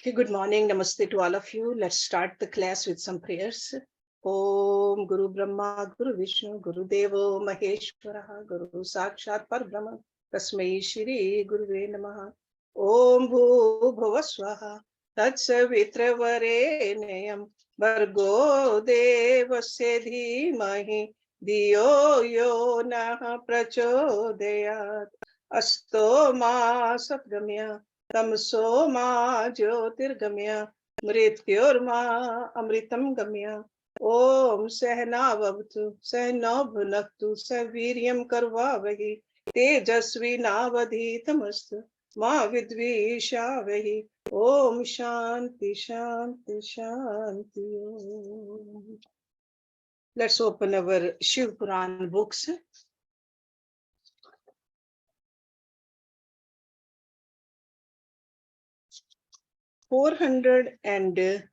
Okay, good morning. Namaste to all of you. Let's start the class with some prayers. Om Guru Brahma, Guru Vishnu, Guru Devo Maheshwara, Guru Sakshat Parbrahma, Tasmai Shri Guruve Namaha. Om Bhu Bhuva Swaha, Tat Savitra Varenayam, Bhargo Devasya Dhimahi, Diyo Yo Nah Prachodayat, Asto Ma Sapgamya, तमसो मा ज्योतिर्गम्य मृत्योर्मा अमृतम गम्य ओम सहनावतु सहनौ भुनक्तु सवीर्यं करवावहि तेजस्वी नावधीतमस्तु मा विद्विषावहि ओम शांति शांति शांति. Let's open our Shiv Puran books. (492)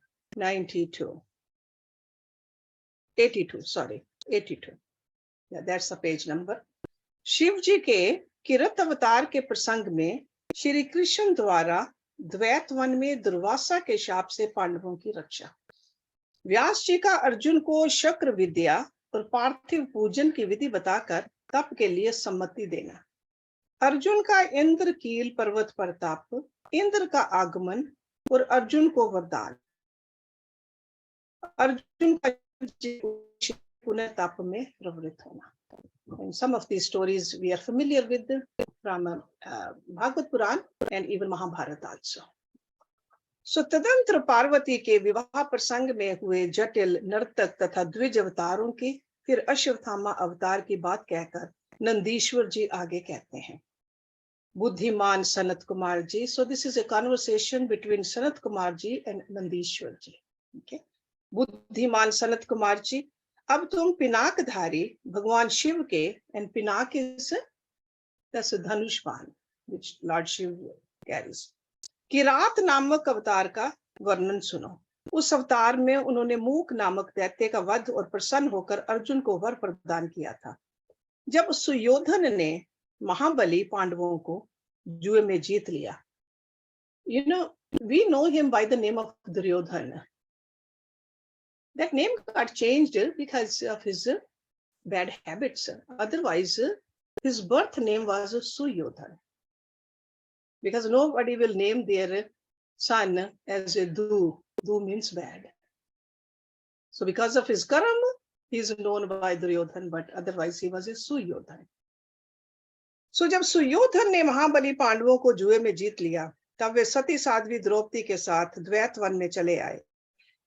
82. Yeah, that's the page number. Shiv जी के किरत अवतार के प्रसंग में श्री कृष्ण द्वारा द्वैत वन में दुर्वासा के शाप से पांडवों की रक्षा. व्यास जी का अर्जुन को शक्र विद्या और पार्थिव पूजन की विधि बताकर तप के लिए सम्मति देना. अर्जुन का इंद्र कील पर्वत पर तप, इंद्र का आगमन और अर्जुन को वरदान. अर्जुन का पुनः तप में प्रवृत्त होना. And some of these stories we are familiar with from Bhagavad Puran and even Mahabharata also. So तदंतर पार्वती के विवाह प्रसंग में हुए जटिल नर्तक तथा द्विज अवतारों की फिर अश्वत्थामा अवतार की बात कहकर नंदीश्वर जी आगे कहते हैं. बुद्धिमान Sanat Kumar ji. So this is a conversation between Sanat Kumar ji and Nandishwar ji. Okay. बुद्धिमान सनत कुमार जी, अब तुम पिनाकधारी भगवान शिव के, and Pinaka is that's a धनुष बाण which Lord Shiv carries, Kirat नामक अवतार का वर्णन सुनो. उस अवतार में उन्होंने मूक नामक दैत्य का वध और प्रसन्न होकर अर्जुन को वर प्रदान किया था. जब सुयोधन ने महाबली पांडवों को जुए में जीत लिया. You know, we know him by the name of Duryodhana. That name got changed because of his bad habits. Otherwise, his birth name was Suyodhana. Because nobody will name their son as a Du. Du means bad. So because of his karam, he is known by Duryodhana, but otherwise he was a Suyodhana. So जब सुयोधन ने महाबली पांडवों को जुए में जीत लिया, तब वे सती साध्वी द्रौपदी के साथ द्वैत वन में चले आए.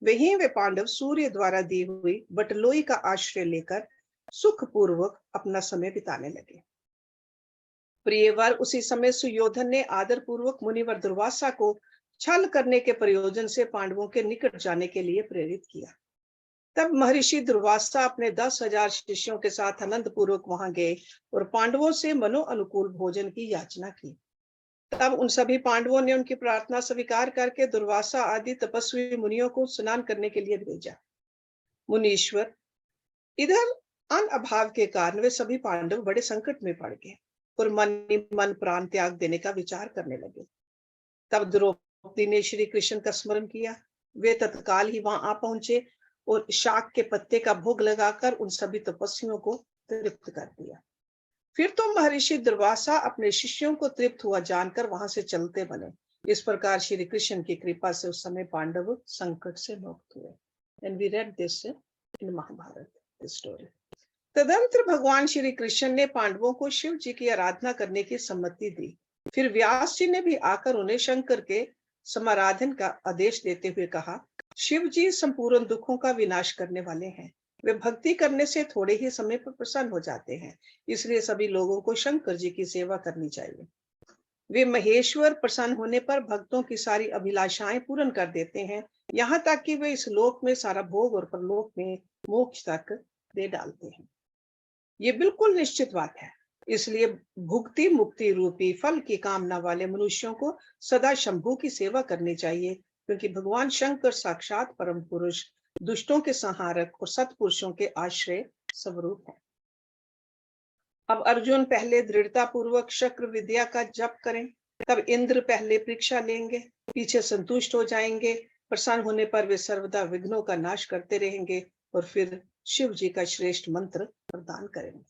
वहीं वे पांडव सूर्य द्वारा दी हुई बटलोई का आश्रय लेकर सुखपूर्वक अपना समय बिताने लगे. प्रियवर उसी समय सुयोधन ने आदर पूर्वक मुनिवर दुर्वासा को छल करने के प्रयोजन से पांडवों के निकट जाने के लिए प्रेरित किया. तब महर्षि दुर्वासा अपने 10,000 शिष्यों के साथ आनंद पूर्वक वहां गए और पांडवों से मनो अनुकूल भोजन की याचना की. तब उन सभी पांडवों ने उनकी प्रार्थना स्वीकार करके दुर्वासा आदि तपस्वी मुनियों को स्नान करने के लिए भेजा. मुनीश्वर, इधर अन्न अभाव के कारण वे सभी पांडव बड़े संकट में पड़ गए और मन ही मन प्राण त्याग देने का विचार करने लगे. तब द्रौपदी ने श्री कृष्ण का स्मरण किया. वे तत्काल ही वहां आ पहुंचे और शाक के पत्ते का भोग लगाकर उन सभी तपस्वियों को तृप्त कर दिया. फिर तो महर्षि दुर्वासा अपने शिष्यों को तृप्त हुआ जानकर वहां से चलते बने. इस प्रकार श्री कृष्ण की कृपा से उस समय पांडव संकट से मुक्त हुए. And we read this in Mahabharata, this story. तदंतर भगवान श्री कृष्ण ने पांडवों को शिव जी की आराधना करने की सम्मति दी. फिर व्यास जी ने भी आकर उन्हें शंकर के समाराधन का आदेश देते हुए कहा, शिव जी संपूर्ण दुखों का विनाश करने वाले हैं. वे भक्ति करने से थोड़े ही समय पर प्रसन्न हो जाते हैं. इसलिए सभी लोगों को शंकर जी की सेवा करनी चाहिए. वे महेश्वर प्रसन्न होने पर भक्तों की सारी अभिलाषाएं पूर्ण कर देते हैं, यहाँ तक कि वे इस लोक में सारा भोग और परलोक में मोक्ष तक दे डालते हैं. ये बिल्कुल निश्चित बात है. इसलिए भुक्ति मुक्ति रूपी फल की कामना वाले मनुष्यों को सदा शंभु की सेवा करनी चाहिए, क्योंकि भगवान शंकर साक्षात परम पुरुष, दुष्टों के संहारक और सत्पुरुषों के आश्रय स्वरूप है. अब अर्जुन पहले दृढ़ता पूर्वक शक्र विद्या का जप करें, तब इंद्र पहले परीक्षा लेंगे, पीछे संतुष्ट हो जाएंगे, प्रसन्न होने पर वे सर्वदा विघ्नों का नाश करते रहेंगे और फिर शिव जी का श्रेष्ठ मंत्र प्रदान करेंगे।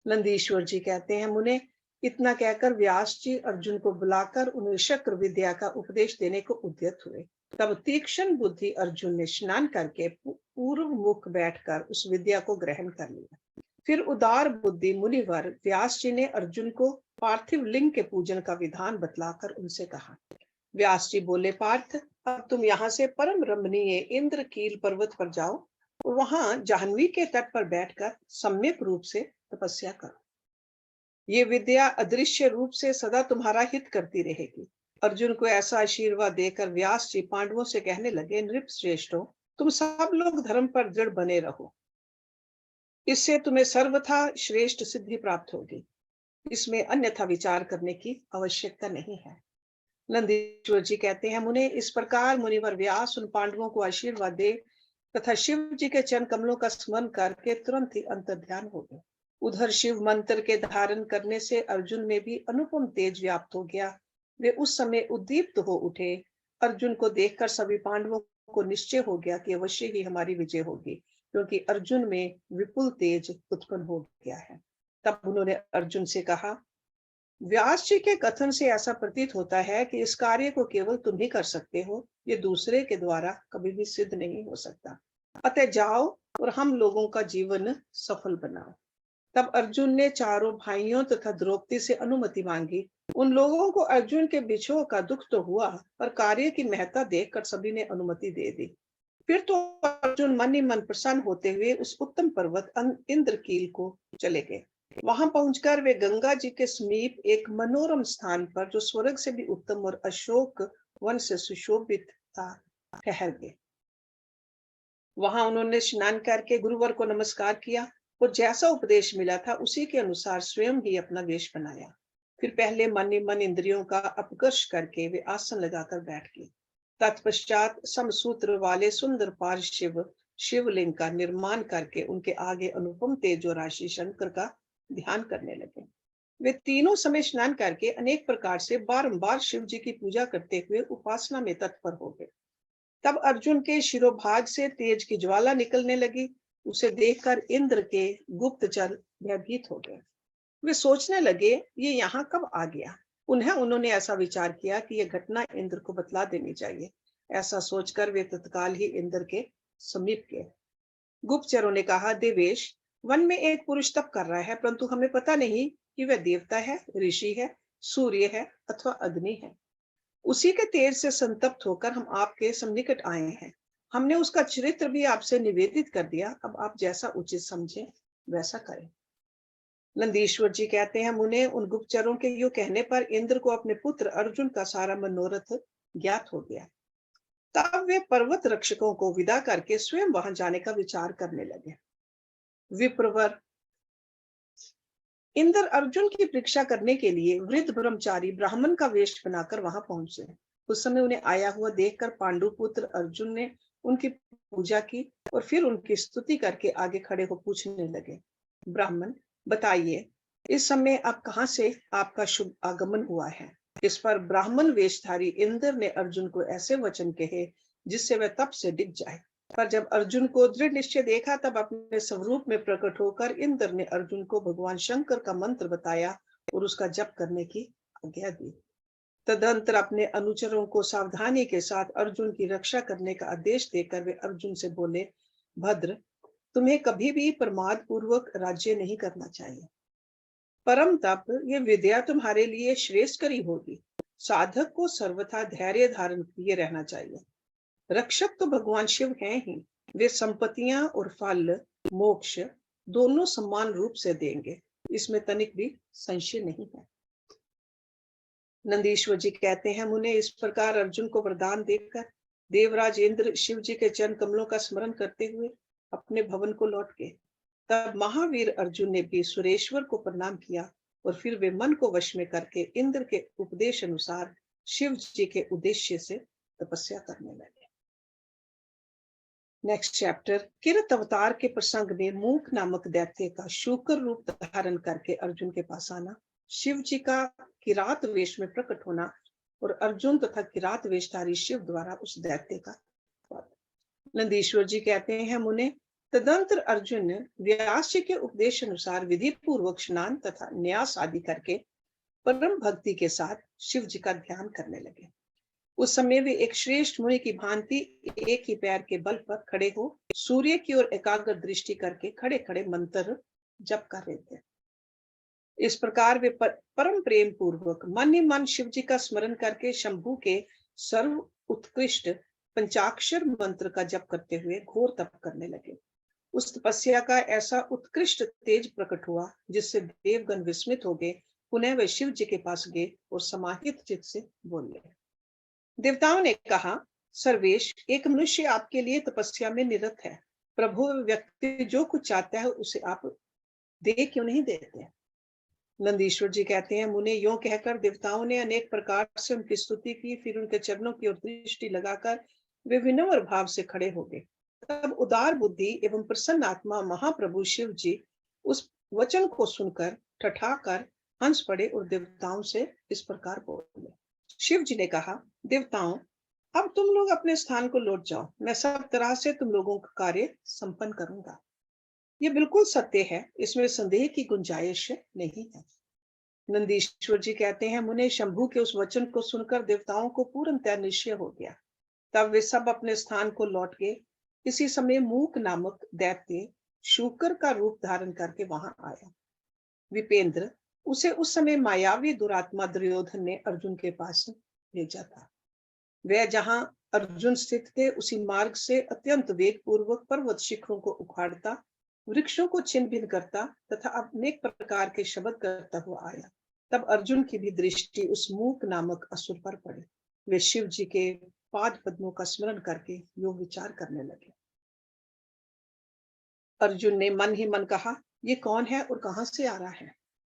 नंदीश्वर जी कहते हैं, मुने इतना कहकर व्यास जी अर्जुन को बुलाकर उन्हें शक्र विद्या का उपदेश देने को उद्यत हुए। तब तीक्ष्ण बुद्धि अर्जुन ने स्नान करके पूर्व मुख बैठकर उस विद्या को ग्रहण कर लिया। फिर उदार बुद्धि मुनिवर व्यास जी ने अर्जुन को पार्थिव लिंग के पूजन का विधान बतलाकर उनसे कहा। व्यास जी बोले, पार्थ, अब तुम यहाँ से परम रमणीय इंद्रकील पर्वत पर जाओ और वहां जाह्नवी के तट पर बैठकर सम्यक रूप से तपस्या करो। ये विद्या अदृश्य रूप से सदा तुम्हारा हित करती रहेगी। अर्जुन को ऐसा आशीर्वाद देकर व्यास जी पांडवों से कहने लगे, नृप श्रेष्ठो, तुम सब लोग धर्म पर दृढ़ बने रहो, इससे तुम्हें सर्वथा श्रेष्ठ सिद्धि प्राप्त होगी। इसमें अन्यथा विचार करने की आवश्यकता नहीं है। नंदीश्वर जी कहते हैं, मुने इस प्रकार मुनिवर व्यास उन पांडवों को आशीर्वाद दे तथा शिव जी के चरण कमलों का स्मरण करके तुरंत ही अंतर्ध्यान हो गए। उधर शिव मंत्र के धारण करने से अर्जुन में भी अनुपम तेज व्याप्त हो गया। वे उस समय उद्दीप्त हो उठे। अर्जुन को देखकर सभी पांडवों को निश्चय हो गया कि अवश्य ही हमारी विजय होगी, क्योंकि अर्जुन में विपुल तेज उत्पन्न हो गया है। तब उन्होंने अर्जुन से कहा, व्यास जी के कथन से ऐसा प्रतीत होता है कि इस कार्य को केवल तुम ही कर सकते हो, ये दूसरे के द्वारा कभी भी सिद्ध नहीं हो सकता। अतः जाओ और हम लोगों का जीवन सफल बनाओ। तब अर्जुन ने चारों भाइयों तथा द्रौपदी से अनुमति मांगी। उन लोगों को अर्जुन के बिछोह का दुख तो हुआ, पर कार्य की महत्ता देखकर सभी ने अनुमति दे दी। फिर तो अर्जुन मन ही मन प्रसन्न होते हुए उस उत्तम पर्वत इंद्रकील को चले गए। वहां पहुंचकर वे गंगा जी के समीप एक मनोरम स्थान पर, जो स्वर्ग से भी उत्तम और अशोक वन से सुशोभित था, ठहर गए। वहां उन्होंने स्नान करके गुरुवर को नमस्कार किया और जैसा उपदेश मिला था उसी के अनुसार स्वयं ही अपना वेश बनाया। फिर पहले मन ही मन इंद्रियों का अपकर्ष करके वे आसन लगाकर बैठ गए। तत्पश्चात समसूत्र वाले सुंदर पार्थिव शिवलिंग का निर्माण करके उनके आगे अनुपम तेजो राशि शंकर का ध्यान करने लगे। वे तीनों समय स्नान करके अनेक प्रकार से बारंबार शिव जी की पूजा करते हुए उपासना में तत्पर हो गए। तब अर्जुन के शिरोभाग से तेज की ज्वाला निकलने लगी। उसे देखकर इंद्र के गुप्तचर भयभीत हो गए। वे सोचने लगे, ये यहाँ कब आ गया। उन्होंने ऐसा विचार किया कि यह घटना इंद्र को बतला देनी चाहिए। ऐसा सोचकर वे तत्काल ही इंद्र के समीप गए। गुप्तचरों ने कहा, देवेश, वन में एक पुरुष तप कर रहा है, परंतु हमें पता नहीं कि वह देवता है, ऋषि है, सूर्य है अथवा अग्नि है। उसी के तेज से संतप्त होकर हम आपके सन्निकट आए हैं। हमने उसका चरित्र भी आपसे निवेदित कर दिया। अब आप जैसा उचित समझे वैसा करें। नंदीश्वर जी कहते हैं, मुने उन गुप्तचरों के यूं कहने पर इंद्र को अपने पुत्र अर्जुन का सारा मनोरथ ज्ञात हो गया। तब वे पर्वत रक्षकों को विदा करके स्वयं वहां जाने का विचार करने लगे। विप्रवर इंद्र अर्जुन की परीक्षा करने के लिए वृद्ध ब्रह्मचारी ब्राह्मण का वेश बनाकर वहां पहुंचे। उस समय उन्हें आया हुआ देखकर पांडुपुत्र अर्जुन ने उनकी पूजा की और फिर उनकी स्तुति करके आगे खड़े हो पूछने लगे, ब्राह्मण, बताइए, इस समय आप कहाँ से आपका शुभ आगमन हुआ है। इस पर ब्राह्मण वेशधारी इंद्र ने अर्जुन को ऐसे वचन कहे जिससे वह तप से डिग जाए। पर जब अर्जुन को दृढ़ निश्चय देखा, तब अपने स्वरूप में प्रकट होकर इंद्र ने अर्जुन को भगवान शंकर का मंत्र बताया और उसका जप करने की आज्ञा दी। तदंतर अपने अनुचरों को सावधानी के साथ अर्जुन की रक्षा करने का आदेश देकर वे अर्जुन से बोले, भद्र, तुम्हें कभी भी प्रमाद पूर्वक राज्य नहीं करना चाहिए। परम तप ये विद्या तुम्हारे लिए श्रेष्ठकरी होगी। साधक को सर्वथा धैर्य धारण किए रहना चाहिए। रक्षक तो भगवान शिव हैं ही। वे संपत्तियां और फल, मोक्ष दोनों समान रूप से देंगे, इसमें तनिक भी संशय नहीं है। नंदीश्वर जी कहते हैं, मुने इस प्रकार अर्जुन को वरदान देकर देवराज इंद्र शिव जी के चरण कमलों का स्मरण करते हुए अपने भवन को लौट गए। तब महावीर अर्जुन ने भी सुरेश्वर को प्रणाम किया और फिर वे मन को वश में करके इंद्र के उपदेश अनुसार शिव जी के उद्देश्य से तपस्या करने लगे। Next chapter. किरत अवतार के प्रसंग में मूक नामक दैत्य का शूकर रूप धारण करके अर्जुन के पास आना शिव जी का किरात वेश में प्रकट होना और अर्जुन तथा किरात वेशधारी शिव द्वारा उस दैत्य का वध। नंदीश्वर जी कहते हैं, मुने तदंतर अर्जुन व्यास जी के उपदेश अनुसार विधि पूर्वक स्नान तथा न्यास आदि करके परम भक्ति के साथ शिव जी का ध्यान करने लगे। उस समय वे एक श्रेष्ठ मुनि की भांति एक ही पैर के बल पर खड़े हो सूर्य की ओर एकाग्र दृष्टि करके खड़े खड़े मंत्र जप कर रहे थे। इस प्रकार वे परम प्रेम पूर्वक मन ही मन शिव जी का स्मरण करके शंभु के सर्व उत्कृष्ट पंचाक्षर मंत्र का जप करते हुए घोर तप करने लगे। उस तपस्या का ऐसा उत्कृष्ट तेज प्रकट हुआ जिससे देवगण विस्मित हो गए। पुनः वे शिव जी के पास गए और समाहित चित्त से बोले। देवताओं ने कहा, सर्वेश, एक मनुष्य आपके लिए तपस्या में निरत है। प्रभु व्यक्ति जो कुछ चाहता है उसे आप दे क्यों नहीं देते? नंदीश्वर जी कहते हैं, मुने यों कहकर देवताओं ने अनेक प्रकार से उनकी स्तुति की। फिर उनके चरणों की ओर दृष्टि लगाकर वे विनम्र भाव से खड़े हो गए। तब उदार बुद्धि एवं प्रसन्न आत्मा महाप्रभु शिव जी उस वचन को सुनकर ठठाकर हंस पड़े और देवताओं से इस प्रकार बोले। शिव जी ने कहा, देवताओं, अब तुम लोग अपने स्थान को लौट जाओ। मैं सब तरह से तुम लोगों का कार्य संपन्न करूंगा। ये बिल्कुल सत्य है, इसमें संदेह की गुंजाइश नहीं है। नंदीश्वर जी कहते हैं, मुने शंभु के उस वचन को सुनकर देवताओं को पूर्णतः निश्चय हो गया। तब वे सब अपने स्थान को लौट गए। इसी समय मूक नामक दैत्य शूकर का रूप धारण करके वहां आया। विपेंद्र, उसे उस समय मायावी दुरात्मा दुर्योधन ने अर्जुन के पास भेजा था। वह जहां अर्जुन स्थित थे उसी मार्ग से अत्यंत वेग पूर्वक पर्वत शिखरों को उखाड़ता, वृक्षों को छिन्न भिन्न करता तथा अनेक प्रकार के शब्द करता हुआ आया। तब अर्जुन की भी दृष्टि उस मूक नामक असुर पर पड़ी। वे शिव जी के पाद पद्मों का स्मरण करके योग विचार करने लगे। अर्जुन ने मन ही मन कहा, ये कौन है और कहां से आ रहा है?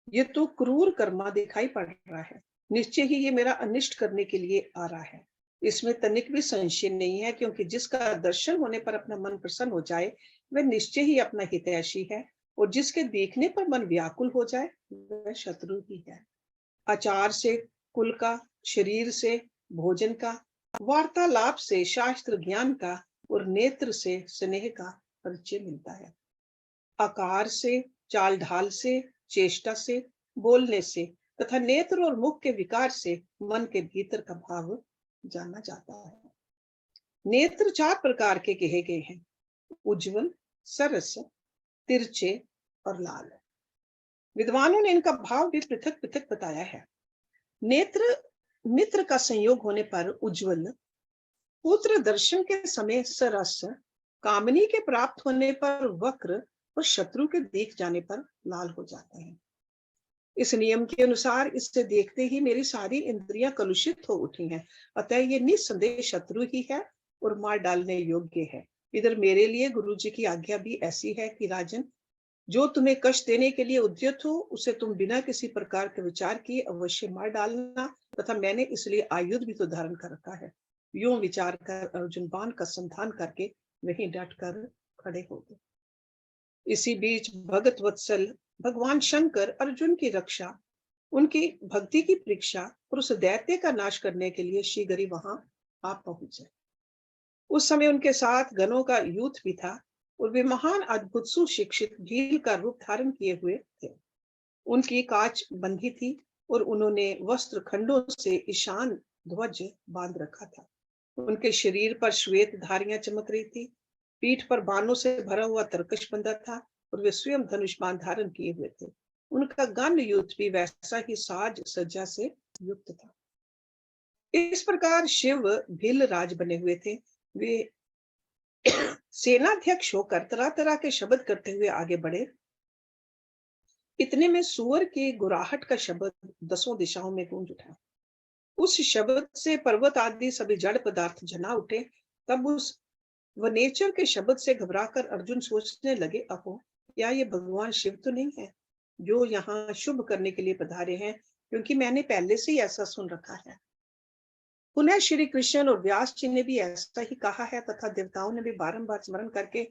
ये तो क्रूर कर्मा दिखाई पड़ रहा है। निश्चय ही ये मेरा अनिष्ट करने के लिए आ रहा है। इसमें तनिक भी संशय नहीं है, क्योंकि जिसका दर्शन होने पर अपना मन प्रसन्न हो जाए वह निश्चय ही अपना हितैषी है, और जिसके देखने पर मन व्याकुल हो जाए वह शत्रु ही है। आचार से, कुल का, शरीर से, भोजन का, वार्तालाप से शास्त्र ज्ञान का और नेत्र से स्नेह का परिचय मिलता है। आकार से, चाल ढाल से, चेष्टा से, बोलने से तथा नेत्र और मुख के विकार से मन के भीतर का भाव जाना जाता है। नेत्र 4 प्रकार के कहे गए हैं, उज्जवल, सरस, तिरछे और लाल। विद्वानों ने इनका भाव भी पृथक पृथक बताया है। नेत्र मित्र का संयोग होने पर उज्जवल, पुत्र दर्शन के समय सरस, कामनी के प्राप्त होने पर वक्र और शत्रु के देख जाने पर लाल हो जाता है। इस नियम के अनुसार इससे देखते ही मेरी सारी इंद्रियां कलुषित हो उठी हैं। अतः ये निस्संदेह शत्रु ही है और मार डालने योग्य है। इधर मेरे लिए गुरु जी की आज्ञा भी ऐसी है कि राजन, जो तुम्हें कष्ट देने के लिए उद्यत हो उसे तुम बिना किसी प्रकार के विचार किए अवश्य मार डालना, तथा मैंने इसलिए आयुध भी तो धारण कर रखा है। यूं विचार कर अर्जुन बाण का संधान करके वहीं डट कर खड़े हो गए। इसी बीच भगत वत्सल भगवान शंकर अर्जुन की रक्षा, उनकी भक्ति की परीक्षा और उस दैत्य का नाश करने के लिए शीघ्र ही वहां आ पहुंचे। उस समय उनके साथ गणों का यूथ भी था और वे महान अद्भुत सुशिक्षित भील का रूप धारण किए हुए थे। उनकी कांच बंधी थी और उन्होंने वस्त्र खंडों से ईशान ध्वज बांध रखा था। उनके शरीर पर श्वेत धारियां चमक रही थी। पीठ पर बाणों से भरा हुआ तरकश बंधा था और वे स्वयं धनुष बाण धारण किए हुए थे। उनका गण युद्ध भी वैसा ही साज सज्जा से युक्त था। इस प्रकार शिव भील राज बने हुए थे। वे सेनाध्यक्ष होकर तरह तरह के शब्द करते हुए आगे बढ़े। इतने में सुअर की गुराहट का शब्द 10 दिशाओं में गूंज उठा। उस शब्द से पर्वत आदि सभी जड़ पदार्थ जना उठे। तब उस वनेचर के शब्द से घबराकर अर्जुन सोचने लगे, अहो, क्या ये भगवान शिव तो नहीं है जो यहाँ शुभ करने के लिए पधारे हैं? क्योंकि मैंने पहले से ही ऐसा सुन रखा है। पुनः श्री कृष्ण और व्यास जी ने भी ऐसा ही कहा है तथा देवताओं ने भी बारंबार स्मरण करके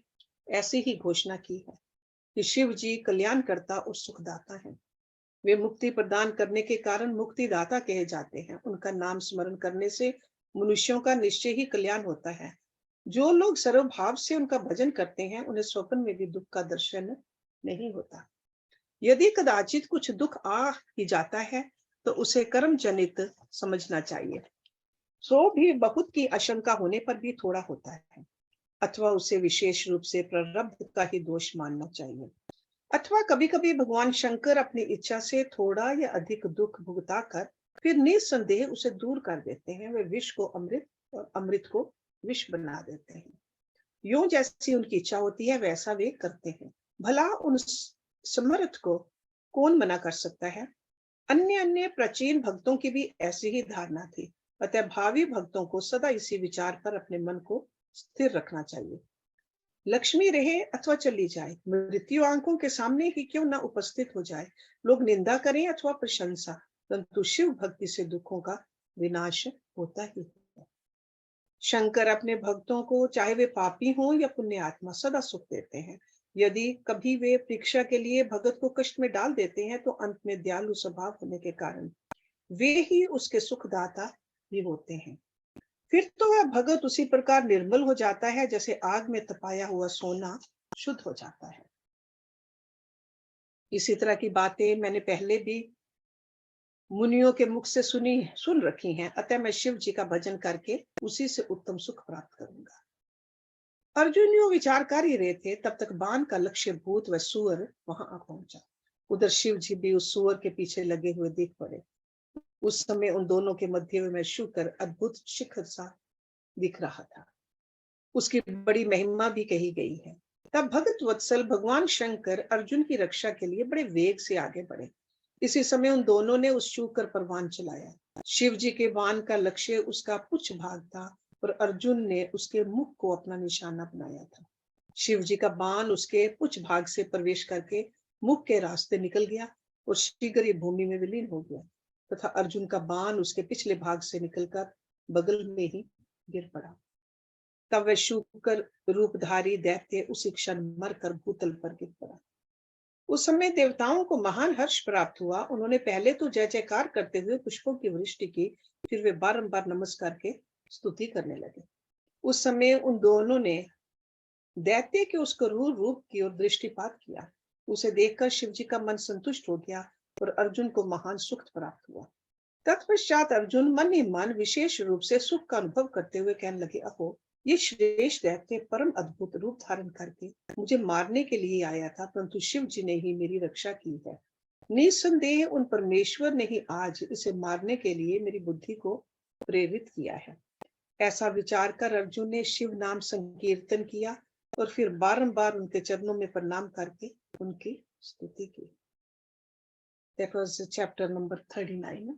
ऐसी ही घोषणा की है कि शिव जी कल्याणकर्ता और सुखदाता है। वे मुक्ति प्रदान करने के कारण मुक्तिदाता कहे जाते हैं। उनका नाम स्मरण करने से मनुष्यों का निश्चय ही कल्याण होता है। जो लोग सर्वभाव से उनका भजन करते हैं, उन्हें स्वप्न में भी दुख का दर्शन नहीं होता। यदि कदाचित कुछ दुख आ ही जाता है तो उसे कर्म जनित समझना चाहिए। सो भी बहुत की आशंका होने पर भी थोड़ा होता है, अथवा उसे विशेष रूप से प्रारब्ध का ही दोष मानना चाहिए। अथवा कभी कभी भगवान शंकर अपनी इच्छा से थोड़ा या अधिक दुख भुगता कर फिर निस्संदेह उसे दूर कर देते हैं। वे विष को अमृत और अमृत को विष बना देते हैं। यूं जैसी उनकी इच्छा होती है वैसा वे करते हैं। भला उन समर्थ को कौन मना कर सकता है। अन्य अन्य प्राचीन भक्तों की भी ऐसी ही धारणा थी। अतः भावी भक्तों को सदा इसी विचार पर अपने मन को स्थिर रखना चाहिए। लक्ष्मी रहे अथवा चली जाए, मृत्यु आंखों के सामने ही क्यों न उपस्थित हो जाए, लोग निंदा करें अथवा प्रशंसा, परंतु शिव भक्ति से दुखों का विनाश होता ही है। शंकर अपने भक्तों को, चाहे वे पापी हों या पुण्य आत्मा, सदा सुख देते हैं। यदि कभी वे परीक्षा के लिए भगत को कष्ट में डाल देते हैं तो अंत में दयालु स्वभाव होने के कारण वे ही उसके सुखदाता भी होते हैं। फिर तो वह भगत उसी प्रकार निर्मल हो जाता है जैसे आग में तपाया हुआ सोना शुद्ध हो जाता है। इसी तरह की बातें मैंने पहले भी मुनियों के मुख से सुन रखी हैं। अतः मैं शिव जी का भजन करके उसी से उत्तम सुख प्राप्त करूंगा। अर्जुन यूं विचार कर ही रहे थे, तब तक बाण का लक्ष्य भूत व सुअर वहां आ पहुंचा। उधर शिव जी भी उस सुअर के पीछे लगे हुए दिख पड़े। उस समय उन दोनों के मध्य में शुकर अद्भुत शिखर सा दिख रहा था। उसकी बड़ी महिमा भी कही गई है। तब भगत वत्सल भगवान शंकर अर्जुन की रक्षा के लिए बड़े वेग से आगे बढ़े। इसी समय उन दोनों ने उस शूकर पर बाण चलाया। शिव जी के बाण का लक्ष्य उसका पुच्छ भाग था और अर्जुन ने उसके मुख को अपना निशाना बनाया था। शिव जी का बाण उसके पुच्छ भाग से प्रवेश करके मुख के रास्ते निकल गया और शीघ्र ही भूमि में विलीन हो गया, तथा अर्जुन का बाण उसके पिछले भाग से निकलकर बगल में ही गिर पड़ा। तब वह शूकर रूपधारी दैत्य उसी क्षण मरकर भूतल पर गिर पड़ा। उस समय देवताओं को महान हर्ष प्राप्त हुआ। उन्होंने पहले तो जय जयकार करते हुए पुष्पों की वृष्टि की, फिर वे बारंबार नमस्कार के स्तुति करने लगे। उस समय उन दोनों ने दैत्य के उस क्रूर रूप की ओर दृष्टिपात किया। उसे देखकर शिव जी का मन संतुष्ट हो गया और अर्जुन को महान सुख प्राप्त हुआ। तत्पश्चात अर्जुन मन ही मन विशेष रूप से सुख का अनुभव करते हुए कहने लगे, अहो, ये श्रेष्ठ दैत्य परम अद्भुत रूप धारण करके मुझे मारने के लिए आया था, परंतु शिव जी ने ही मेरी रक्षा की है। निसंदेह उन परमेश्वर ने ही आज इसे मारने के लिए मेरी बुद्धि को प्रेरित किया है। ऐसा विचार कर अर्जुन ने शिव नाम संकीर्तन किया और फिर बारंबार उनके चरणों में प्रणाम करके उनकी स्तुति की। That was chapter number 39.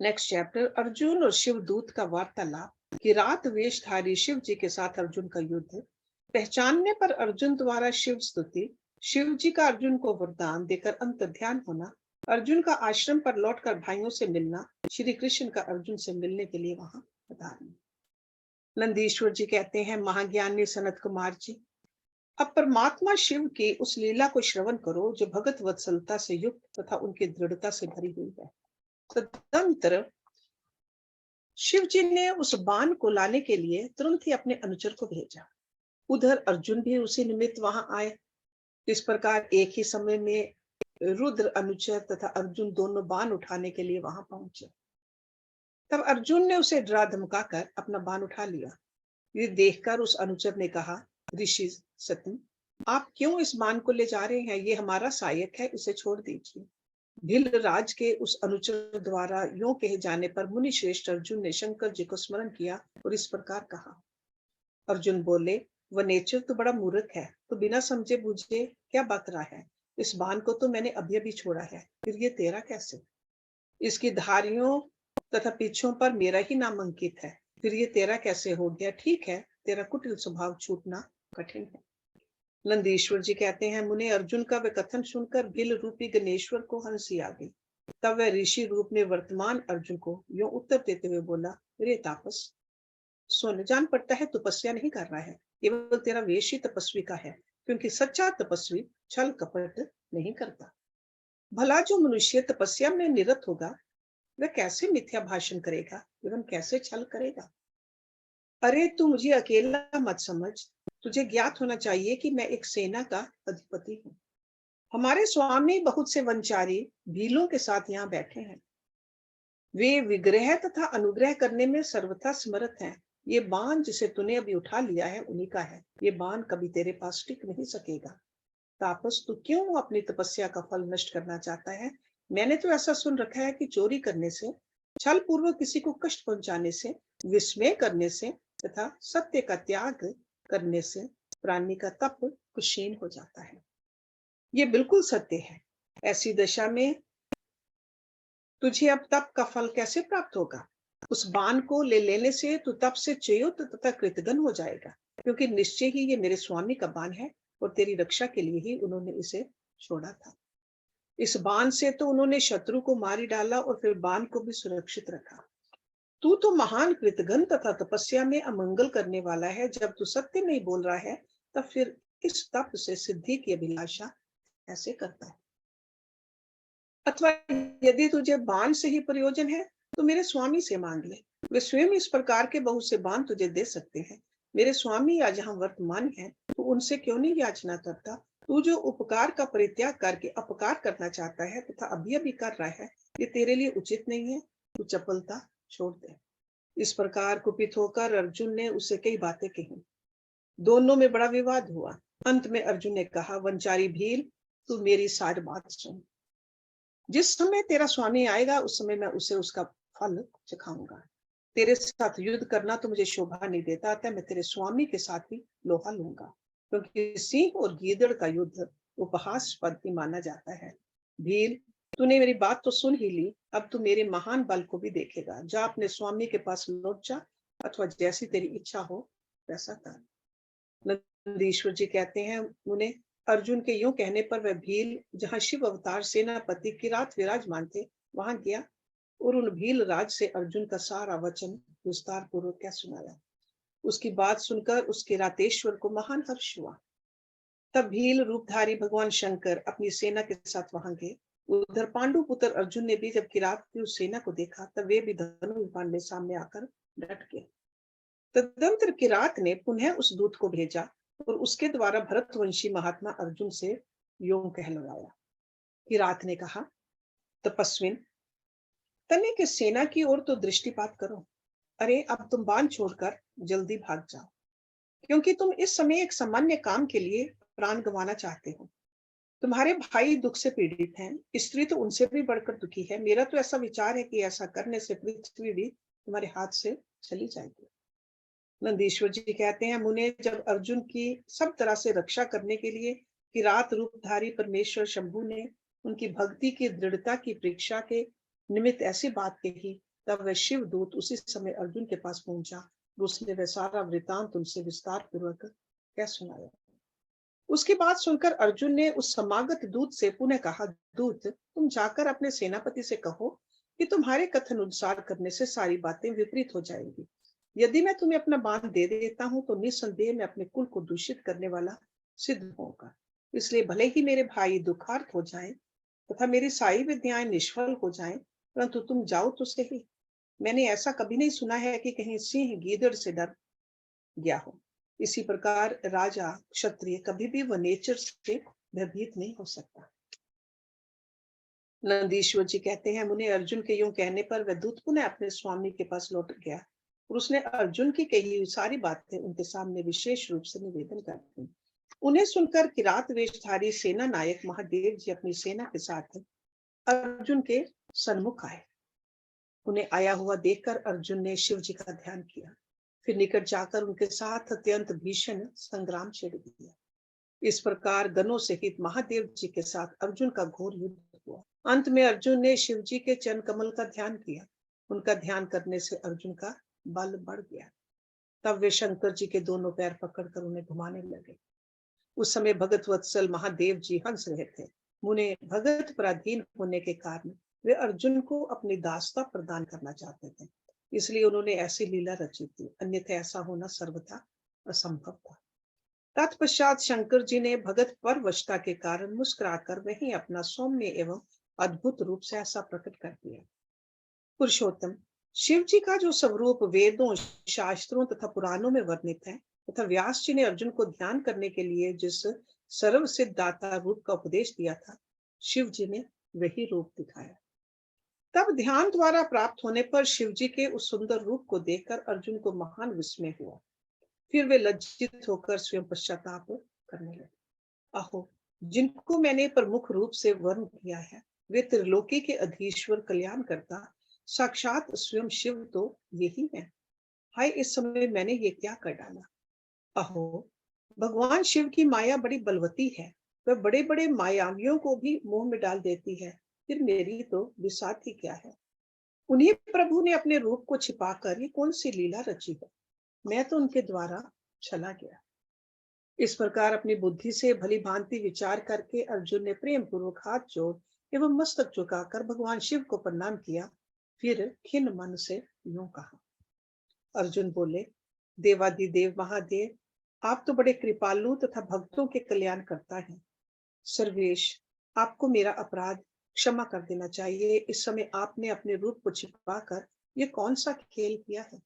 Next chapter, Arjun और शिव दूत का वार्तालाप। कि रात वेशधारी शिव जी के साथ अर्जुन का युद्ध, पहचानने पर अर्जुन द्वारा शिव स्तुति, शिव जी का अर्जुन को वरदान देकर अंतर्ध्यान होना, अर्जुन का आश्रम पर लौटकर भाइयों से मिलना, श्री कृष्ण का अर्जुन से मिलने के लिए वहां पधारना। नंदीश्वर जी कहते हैं, महाज्ञानी सनत कुमार जी, अब परमात्मा शिव की उस लीला को श्रवण करो जो भगत वत्सलता से युक्त तथा उनकी दृढ़ता से भरी हुई है। तदनंतर शिव जी ने उस बाण को लाने के लिए तुरंत ही अपने अनुचर को भेजा। उधर अर्जुन भी उसी निमित्त वहां आए। इस प्रकार एक ही समय में रुद्र अनुचर तथा अर्जुन दोनों बाण उठाने के लिए वहां पहुंचे। तब अर्जुन ने उसे डरा धमकाकर अपना बाण उठा लिया। ये देखकर उस अनुचर ने कहा, ऋषि सतन, आप क्यों इस बाण को ले जा रहे हैं? ये हमारा सहायक है, इसे छोड़ दीजिए। भील राज के उस अनुचर द्वारा यूं कहे जाने पर मुनि श्रेष्ठ अर्जुन ने शंकर जी को स्मरण किया और इस प्रकार कहा। अर्जुन बोले, वह नेचर तो बड़ा मूर्ख है, तो बिना समझे बुझे क्या बक रहा है? इस बाण को तो मैंने अभी अभी छोड़ा है, फिर ये तेरा कैसे? इसकी धारियों तथा पीछों पर मेरा ही नाम अंकित है, फिर ये तेरा कैसे हो गया? ठीक है, तेरा कुटिल स्वभाव छूटना कठिन है। नंदीश्वर जी कहते हैं, मुने अर्जुन का वह कथन सुनकर भील रूपी गणेश्वर को हंसी आ गई। तब वह ऋषि रूप में वर्तमान अर्जुन को यूं उत्तर देते हुए बोला, रे तापस, सुन, जान पड़ता है तपस्या नहीं कर रहा है, केवल तेरा वेश ही तपस्वी का है, क्योंकि सच्चा तपस्वी छल कपट नहीं करता। भला जो मनुष्य तपस्या में निरत होगा वह कैसे मिथ्या भाषण करेगा एवं कैसे छल करेगा? अरे तू मुझे अकेला मत समझ, तुझे ज्ञात होना चाहिए कि मैं एक सेना का अधिपति हूँ। हमारे स्वामी बहुत से वंचारी भीलों के साथ यहाँ बैठे हैं। वे विग्रह तथा अनुग्रह करने में सर्वथा समर्थ हैं। ये बाण जिसे तूने अभी उठा लिया है उन्हीं का है। ये बाण कभी तेरे पास टिक नहीं सकेगा। तापस, तू क्यों अपनी तपस्या का फल नष्ट करना चाहता है? मैंने तो ऐसा सुन रखा है कि चोरी करने से, छल पूर्वक किसी को कष्ट पहुंचाने से, विस्मय करने से तथा सत्य का त्याग करने से प्राणी का तप कुशीन हो जाता है। ये बिल्कुल सत्य है। ऐसी दशा में तुझे अब तप का फल कैसे प्राप्त होगा? उस बाण को ले लेने से तू तप से च्युत तथा कृतघ्न हो जाएगा, क्योंकि निश्चय ही ये मेरे स्वामी का बाण है और तेरी रक्षा के लिए ही उन्होंने इसे छोड़ा था। इस बाण से तो उन्होंने शत्रु को मारी डाला और फिर बाण को भी सुरक्षित रखा। तू तो महान कृतघ्न तथा तपस्या में अमंगल करने वाला है। जब तू सत्य नहीं बोल रहा है तब फिर इस तप से सिद्धि की अभिलाषा ऐसे करता है। अथवा यदि तुझे बाण से ही प्रयोजन है तो मेरे स्वामी से मांग ले। वे स्वयं इस प्रकार के बहुत से बाण तुझे दे सकते हैं। मेरे स्वामी या जहाँ वर्तमान है तो उनसे क्यों नहीं याचना करता? तू जो उपकार का परित्याग करके अपकार करना चाहता है तथा अभी अभी कर रहा है, ये तेरे लिए उचित नहीं है। तू चपलता छोड़ दे। इस प्रकार कुपित होकर अर्जुन ने उससे कई बातें कही। दोनों में बड़ा विवाद हुआ। अंत में अर्जुन ने कहा, वंचारी भील, तू मेरी सारी बात सुन। जिस समय तेरा स्वामी आएगा उस समय मैं उसे उसका फल चखाऊंगा। तेरे साथ युद्ध करना तो मुझे शोभा नहीं देता, अतः मैं तेरे स्वामी के साथ ही लोहा लूंगा, क्योंकि सिंह और गीदड़ का युद्ध उपहासास्पद ही माना जाता है। भील, तूने मेरी बात तो सुन ही ली, अब तू मेरे महान बल को भी देखेगा। जा अपने स्वामी के पास लौट जा, अथवा जैसी तेरी इच्छा हो वैसा कर। नंदीश्वर जी कहते हैं, उन्हें अर्जुन के यूं कहने पर वह भील, जहां शिव अवतार सेनापति किरात विराजमान थे, वहां गया और उन भील राज से अर्जुन का सारा वचन विस्तार पूर्वक क्या सुनाया। उसकी बात सुनकर उस किरातेश्वर को महान हर्ष हुआ। तब भील रूपधारी भगवान शंकर अपनी सेना के साथ वहां गए। उधर पांडु पुत्र अर्जुन ने भी जब किरात की उस सेना को देखा तब वे भी धनुष में सामने आकर डट गए। तदंतर किरात ने पुनः उस दूत को भेजा और उसके द्वारा भरतवंशी महात्मा अर्जुन से यूं कहलवाया। किरात ने कहा, तपस्विन, तने के सेना की ओर तो दृष्टिपात करो। अरे अब तुम बाण छोड़कर जल्दी भाग जाओ, क्योंकि तुम इस समय एक सामान्य काम के लिए प्राण गंवाना चाहते हो। तुम्हारे भाई दुख से पीड़ित हैं, स्त्री तो उनसे भी बढ़कर दुखी है। मेरा तो ऐसा विचार है कि ऐसा करने से पृथ्वी भी तुम्हारे हाथ से चली जाएगी। नंदीश्वर जी कहते हैं, मुने, जब अर्जुन की सब तरह से रक्षा करने के लिए किरात रूपधारी परमेश्वर शंभु ने उनकी भक्ति की दृढ़ता की परीक्षा के निमित्त ऐसी बात कही, तब वह शिव दूत उसी समय अर्जुन के पास पहुंचा। उसने वह सारा वृतांत उनसे विस्तार पूर्वक क्या सुनाया। उसकी बात सुनकर अर्जुन ने उस समागत दूत से पुनः कहा, दूत, तुम जाकर अपने सेनापति से कहो कि तुम्हारे कथन अनुसार करने से सारी बातें विपरीत हो जाएंगी। यदि मैं तुम्हें अपना बाण दे देता हूं तो निस्संदेह मैं अपने कुल को दूषित करने वाला सिद्ध होगा। इसलिए भले ही मेरे भाई दुखार्थ हो जाएं तथा मेरी सारी विद्याएं निष्फल हो जाएं, परंतु तुम जाओ तो सही। मैंने ऐसा कभी नहीं सुना है कि कहीं सिंह गीदड़ से डर गया हो। इसी प्रकार राजा क्षत्रिय कभी भी वनेचर से भयभीत नहीं हो सकता। नंदीश्वर जी कहते हैं, मुने, अर्जुन के यूं कहने पर वह दूत पुनः अपने स्वामी के पास लौट गया और उसने अर्जुन की कही हुई सारी बातें उनके सामने विशेष रूप से निवेदन कर दी। उन्हें सुनकर किरात वेशधारी सेना नायक महादेव जी अपनी सेना के साथ अर्जुन के सन्मुख आए। उन्हें आया हुआ देखकर अर्जुन ने शिव जी का ध्यान किया, फिर निकट जाकर उनके साथ अत्यंत भीषण संग्राम छेड़ दिया। इस प्रकार गणों सहित महादेव जी के साथ अर्जुन का घोर युद्ध हुआ। अंत में अर्जुन ने शिव जी के चरण कमल का ध्यान किया। उनका ध्यान करने से अर्जुन का बल बढ़ गया। तब वे शंकर जी के दोनों पैर पकड़कर उन्हें घुमाने लगे। उस समय भगत वत्सल महादेव जी हंस रहे थे। मुने, भगत पराधीन होने के कारण वे अर्जुन को अपनी दासता प्रदान करना चाहते थे, इसलिए उन्होंने ऐसी लीला रची थी, अन्यथा ऐसा होना सर्वथा असंभव था। तत्पश्चात शंकर जी ने भगत परवशता के कारण मुस्कुराकर वहीं अपना सौम्य एवं अद्भुत रूप से ऐसा प्रकट कर दिया। पुरुषोत्तम शिव जी का जो स्वरूप वेदों, शास्त्रों तथा पुराणों में वर्णित है, तथा व्यास जी ने अर्जुन को ध्यान करने के लिए जिस सर्व सिद्धाता रूप का उपदेश दिया था, शिव जी ने वही रूप दिखाया। तब ध्यान द्वारा प्राप्त होने पर शिव जी के उस सुंदर रूप को देखकर अर्जुन को महान विस्मय हुआ। फिर वे लज्जित होकर स्वयं पश्चाताप करने लगे। अहो, जिनको मैंने प्रमुख रूप से वर्ण किया है, वे त्रिलोकी के अधीश्वर कल्याण करता साक्षात स्वयं शिव तो यही है। हाय, इस समय मैंने ये क्या कर डाला। अहो, भगवान शिव की माया बड़ी बलवती है, वह बड़े बड़े मायावियों को भी मोह में डाल देती है, फिर मेरी तो बिसात ही क्या है। उन्हीं प्रभु ने अपने रूप को छिपाकर ये कौन सी लीला रची है, मैं तो उनके द्वारा चला गया। इस प्रकार अपनी बुद्धि से भली भांति विचार करके अर्जुन ने प्रेम पूर्वक हाथ जोड़ एवं मस्तक झुकाकर भगवान शिव को प्रणाम किया। फिर खिन्न मन से यूं कहा। अर्जुन बोले, देवादिदेव महादेव, आप तो बड़े कृपालु तथा भक्तों के कल्याण करता है। सर्वेश, आपको मेरा अपराध क्षमा कर देना चाहिए। इस समय आपने अपने रूप को छिपाकर ये कौन सा खेल किया है।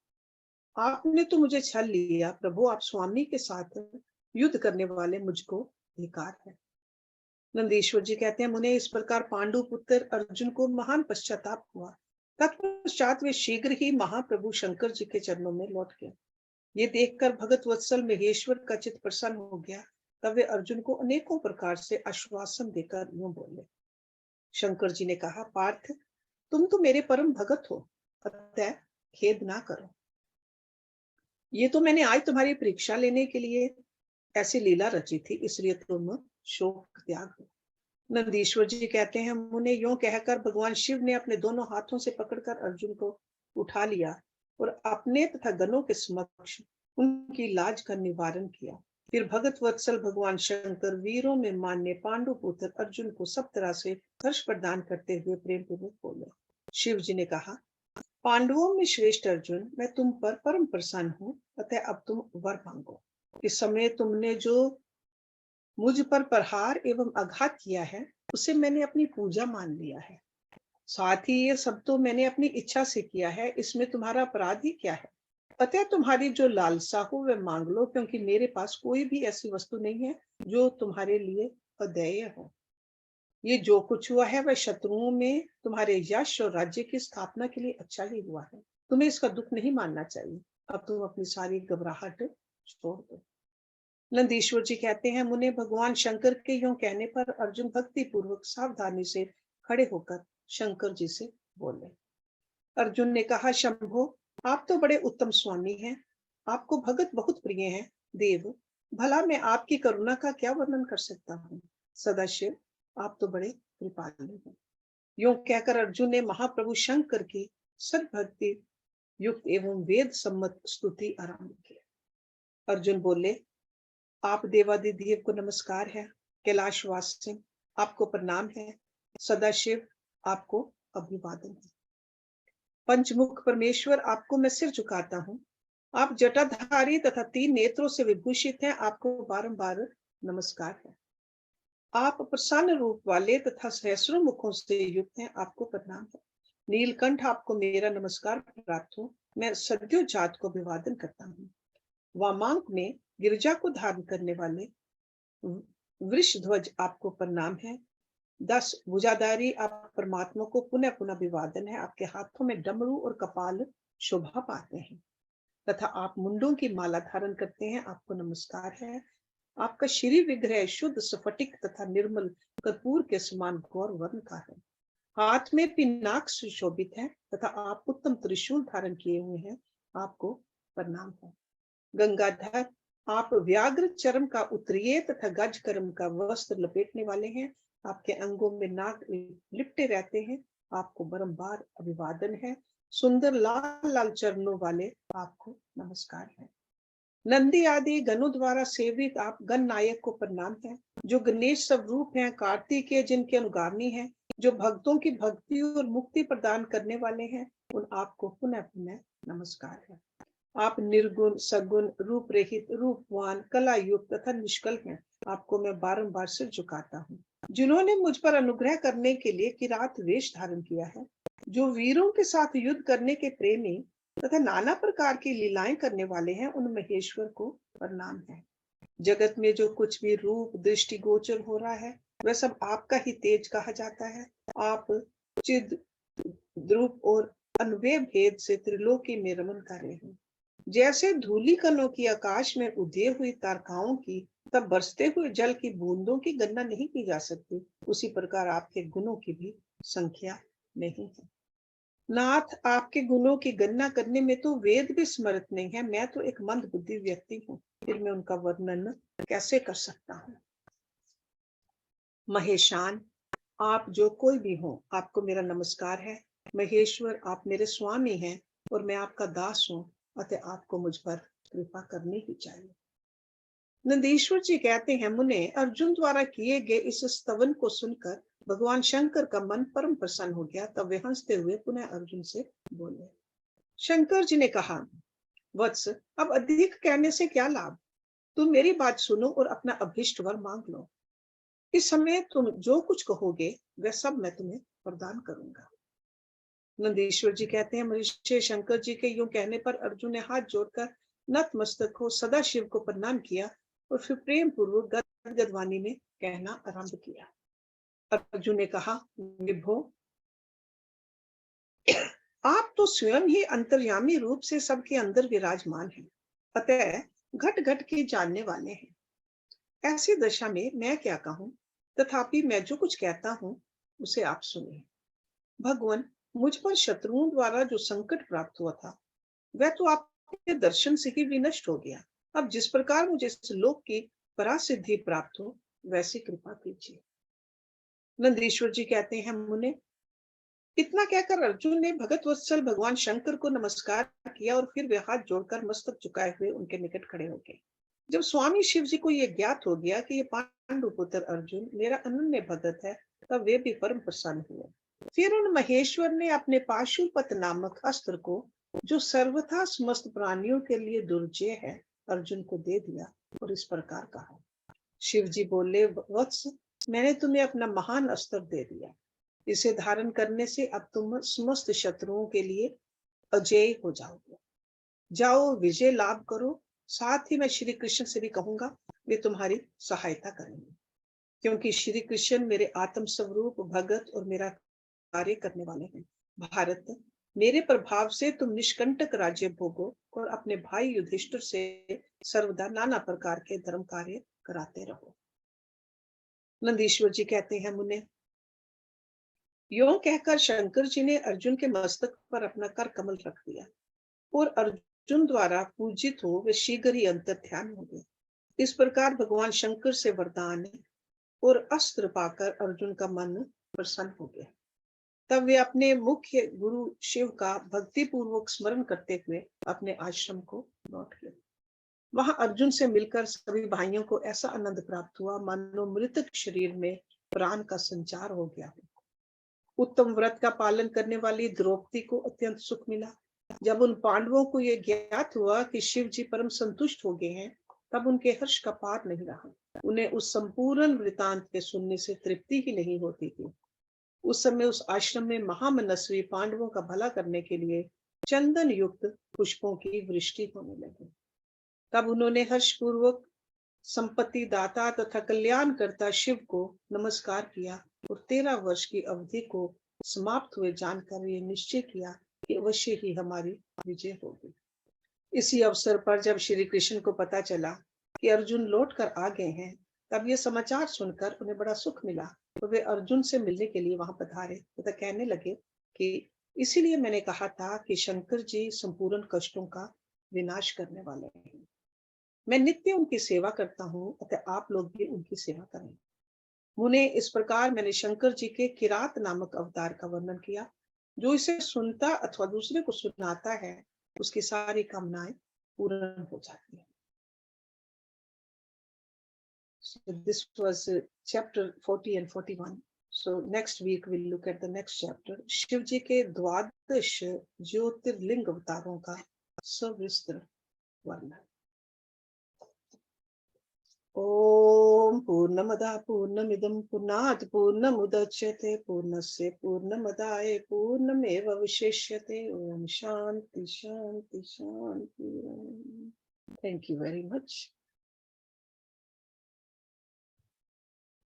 आपने तो मुझे छल लिया। प्रभु, आप स्वामी के साथ युद्ध करने वाले मुझको धिक्कार है। नंदीश्वर जी कहते हैं, मुने इस प्रकार पांडु पुत्र अर्जुन को महान पश्चाताप हुआ। तत्पश्चात वे शीघ्र ही महाप्रभु शंकर जी के चरणों में लौट गए। ये देखकर भगत वत्सल महेश्वर का चित्त प्रसन्न हो गया। तब वे अर्जुन को अनेकों प्रकार से आश्वासन देकर यूं बोले। शंकर जी ने कहा, पार्थ, तुम तो मेरे परम भगत हो, अतः खेद ना करो। ये तो मैंने आज तुम्हारी परीक्षा लेने के लिए ऐसी लीला रची थी, इसलिए तुम शोक त्याग हो। नंदीश्वर जी कहते हैं, मुने यूं कहकर भगवान शिव ने अपने दोनों हाथों से पकड़कर अर्जुन को उठा लिया और अपने तथा गणों के समक्ष उनकी लाज का निवारण किया। फिर भगत वत्सल भगवान शंकर वीरों में मान्य पांडु पुत्र अर्जुन को सब तरह से हर्ष प्रदान करते हुए प्रेम पूर्वक बोले। शिव जी ने कहा, पांडवों में श्रेष्ठ अर्जुन, मैं तुम पर परम प्रसन्न हूँ, अतः अब तुम वर मांगो। इस समय तुमने जो मुझ पर प्रहार एवं आघात किया है, उसे मैंने अपनी पूजा मान लिया है। साथ ही ये सब तो मैंने अपनी इच्छा से किया है, इसमें तुम्हारा अपराध ही क्या है। अतः तुम्हारी जो लालसा हो वह मांग लो, क्योंकि मेरे पास कोई भी ऐसी वस्तु नहीं है जो तुम्हारे लिए अदेय हो। ये जो कुछ हुआ है वह शत्रुओं में तुम्हारे यश और राज्य की स्थापना के लिए अच्छा ही हुआ है। तुम्हें इसका दुख नहीं मानना चाहिए। अब तुम अपनी सारी घबराहट छोड़ दो। नंदीश्वर जी कहते हैं, मुने भगवान शंकर के यूं कहने पर अर्जुन भक्ति पूर्वक सावधानी से खड़े होकर शंकर जी से बोले। अर्जुन ने कहा, शंभो, आप तो बड़े उत्तम स्वामी हैं, आपको भगत बहुत प्रिय हैं। देव, भला मैं आपकी करुणा का क्या वर्णन कर सकता हूँ। सदाशिव, आप तो बड़े कृपालु हैं। यूं कहकर अर्जुन ने महाप्रभु शंकर की सद्भक्ति युक्त एवं वेद सम्मत स्तुति आरंभ की। अर्जुन बोले, आप देवादिदेव को नमस्कार है। कैलाशवासी, आपको प्रणाम है। सदाशिव, आपको अभिवादन है। पंचमुख परमेश्वर, आपको मैं सिर झुकाता हूँ। आप जटाधारी तथा 3 नेत्रों से विभूषित हैं, आपको बारंबार नमस्कार है। आप प्रसन्न रूप वाले तथा सहस्रों मुखों से युक्त हैं, आपको प्रणाम है। नीलकंठ, आपको मेरा नमस्कार प्राप्त हो। मैं सद्यो जात को अभिवादन करता हूँ। वामांक में गिरिजा को धारण करने वाले वृषध्वज, आपको प्रणाम है। 10 भुजाधारी, आप परमात्मा को पुनः पुनः अभिवादन है। आपके हाथों में डमरू और कपाल शोभा पाते हैं तथा आप मुंडों की माला धारण करते हैं, आपको नमस्कार है। आपका श्री विग्रह शुद्ध स्फटिक तथा निर्मल कर्पूर के समान गौर वर्ण का है। हाथ में पिनाक सुशोभित है तथा आप उत्तम त्रिशूल धारण किए हुए हैं, आपको प्रणाम है। गंगाधर, आप व्याघ्र चर्म का उत्तरीय तथा गज कर्म का वस्त्र लपेटने वाले हैं। आपके अंगों में नाग लिपटे रहते हैं, आपको बारंबार अभिवादन है। सुंदर लाल लाल चरणों वाले, आपको नमस्कार है। नंदी आदि गणों द्वारा सेवित आप गण नायक को प्रणाम है। जो गणेश स्वरूप हैं, कार्तिकेय जिनके अनुगामी हैं, जो भक्तों की भक्ति और मुक्ति प्रदान करने वाले हैं, उन आपको पुनः पुनः नमस्कार है। आप निर्गुण, सगुण, रूप रहित, रूपवान, कला युक्त तथा निष्कल हैं, आपको मैं बारंबार सिर झुकाता हूँ। जिन्होंने मुझ पर अनुग्रह करने के लिए किरात वेश धारण किया है, जो वीरों के साथ युद्ध करने के प्रेमी तथा नाना प्रकार की लीलाएं करने वाले हैं, उन महेश्वर को प्रणाम है। जगत में जो कुछ भी रूप दृष्टि गोचर हो रहा है, वह सब आपका ही तेज कहा जाता है। आप चिद ध्रुव और अनवय भेद से त्रिलोकी में रमन कर रहे हैं। जैसे धूलि कणों की आकाश में उदय हुई तारकाओं की तब बरसते हुए जल की बूंदों की गणना नहीं की जा सकती, उसी प्रकार आपके गुणों की भी संख्या नहीं है। नाथ, आपके गुणों की गणना करने में तो वेद भी समर्थ नहीं है। मैं तो एक मंद बुद्धि व्यक्ति हूँ, फिर मैं उनका वर्णन कैसे कर सकता हूँ। महेशान, आप जो कोई भी हो, आपको मेरा नमस्कार है। महेश्वर, आप मेरे स्वामी हैं और मैं आपका दास हूँ, अतः आपको मुझ पर कृपा करनी ही चाहिए। नंदीश्वर जी कहते हैं, मुने, अर्जुन द्वारा किए गए इस स्तवन को सुनकर भगवान शंकर का मन परम प्रसन्न हो गया। तब वे हंसते हुए पुनः अर्जुन से बोले। शंकर जी ने कहा, वत्स, अब अधिक कहने से क्या लाभ। तुम मेरी बात सुनो और अपना अभीष्ट वर मांग लो। इस समय तुम जो कुछ कहोगे वह सब मैं तुम्हें प्रदान करूंगा। नंदीश्वर जी कहते हैं, महर्षि शंकर जी के यूं कहने पर अर्जुन ने हाथ जोड़कर नतमस्तक हो सदा शिव को प्रणाम किया और फिर प्रेम पूर्वक गदगद वाणी में कहना आरंभ किया। अर्जुन ने कहा, विभो, आप तो स्वयं ही अंतर्यामी रूप से सबके अंदर विराजमान हैं, अतः घट घट के जानने वाले हैं। ऐसी दशा में मैं क्या कहूं, तथापि मैं जो कुछ कहता हूं उसे आप सुनिए। भगवान, मुझ पर शत्रुओं द्वारा जो संकट प्राप्त हुआ था वह तो आपके दर्शन से ही विनष्ट हो गया। अब जिस प्रकार मुझे इस लोक की परासिद्धि प्राप्त हो, वैसी कृपा कीजिए। नंदीश्वर जी कहते हैं, मुने, इतना कहकर अर्जुन ने भगत वत्सल भगवान शंकर को नमस्कार किया और फिर वे हाथ जोड़कर मस्तक झुकाए हुए उनके निकट खड़े हो गए। जब स्वामी शिव जी को यह ज्ञात हो गया कि ये पांडु पुत्र अर्जुन मेरा अनन्य भगत है, तब वे भी परम प्रसन्न हुए। फिर उन महेश्वर ने अपने पाशुपत नामक अस्त्र को, जो सर्वथा समस्त प्राणियों के लिए दुर्जय है, अर्जुन को दे दिया और इस प्रकार कहा। शिव जी बोले, वत्स, मैंने तुम्हें अपना महान अस्त्र दे दिया। इसे धारण करने से अब तुम समस्त शत्रुओं के लिए अजय हो जाओगे। जाओ, विजय लाभ करो। साथ ही मैं श्री कृष्ण से भी कहूंगा, वे तुम्हारी सहायता करेंगे, क्योंकि श्री कृष्ण मेरे आत्म स्वरूप भगत और मेरा कार्य करने वाले हैं। भारत, मेरे प्रभाव से तुम निष्कंटक राज्य भोगो और अपने भाई युधिष्ठिर से सर्वदा नाना प्रकार के धर्म कार्य कराते रहो। नंदीश्वर जी कहते हैं, मुने, यों कहकर शंकर जी ने अर्जुन के मस्तक पर अपना कर कमल रख दिया और अर्जुन द्वारा पूजित हो वे शीघ्र ही अंतर ध्यान हो गए। इस प्रकार भगवान शंकर से वरदान और अस्त्र पाकर अर्जुन का मन प्रसन्न हो गया। तब वे अपने मुख्य गुरु शिव का भक्ति पूर्वक स्मरण करते हुए अपने आश्रम को लौट गए। वहां अर्जुन से मिलकर सभी भाइयों को ऐसा आनंद प्राप्त हुआ मानो मृतक शरीर में प्राण का संचार हो गया। उत्तम व्रत का पालन करने वाली द्रौपदी को अत्यंत सुख मिला। जब उन पांडवों को यह ज्ञात हुआ कि शिव जी परम संतुष्ट हो गए हैं, तब उनके हर्ष का पार नहीं रहा। उन्हें उस संपूर्ण वृतांत के सुनने से तृप्ति ही नहीं होती थी। उस समय उस आश्रम में महामनस्वी पांडवों का भला करने के लिए चंदन युक्त पुष्पों की वृष्टि होने लगी। तब उन्होंने हर्षपूर्वक संपत्ति दाता तथा कल्याणकर्ता शिव को नमस्कार किया और 13 वर्ष की अवधि को समाप्त हुए जानकर ये निश्चय किया कि अवश्य ही हमारी विजय होगी। इसी अवसर पर जब श्री कृष्ण को पता चला कि अर्जुन लौट कर आ गए हैं, तब ये समाचार सुनकर उन्हें बड़ा सुख मिला तो वे अर्जुन से मिलने के लिए वहां पधारे तथा कहने लगे कि इसीलिए मैंने कहा था कि शंकर जी संपूर्ण कष्टों का विनाश करने वाले हैं। मैं नित्य उनकी सेवा करता हूँ, अतः आप लोग भी उनकी सेवा करें। मुने, इस प्रकार मैंने शंकर जी के किरात नामक अवतार का वर्णन किया। जो इसे सुनता अथवा दूसरे को सुनाता है, उसकी सारी कामनाएं पूर्ण हो जाती हैं। So this was chapter 40 and 41. So next week we'll look at the next chapter. Shiv जी के द्वादश ज्योतिर्लिंग अवतारों का सविस्तर वर्णन। Om Purnamada Purnamidam Purnat Purnamudachyate Purnasya Purnamadaya Purnameva Vishishyate. Om Shanti Shanti Shanti. Thank you very much.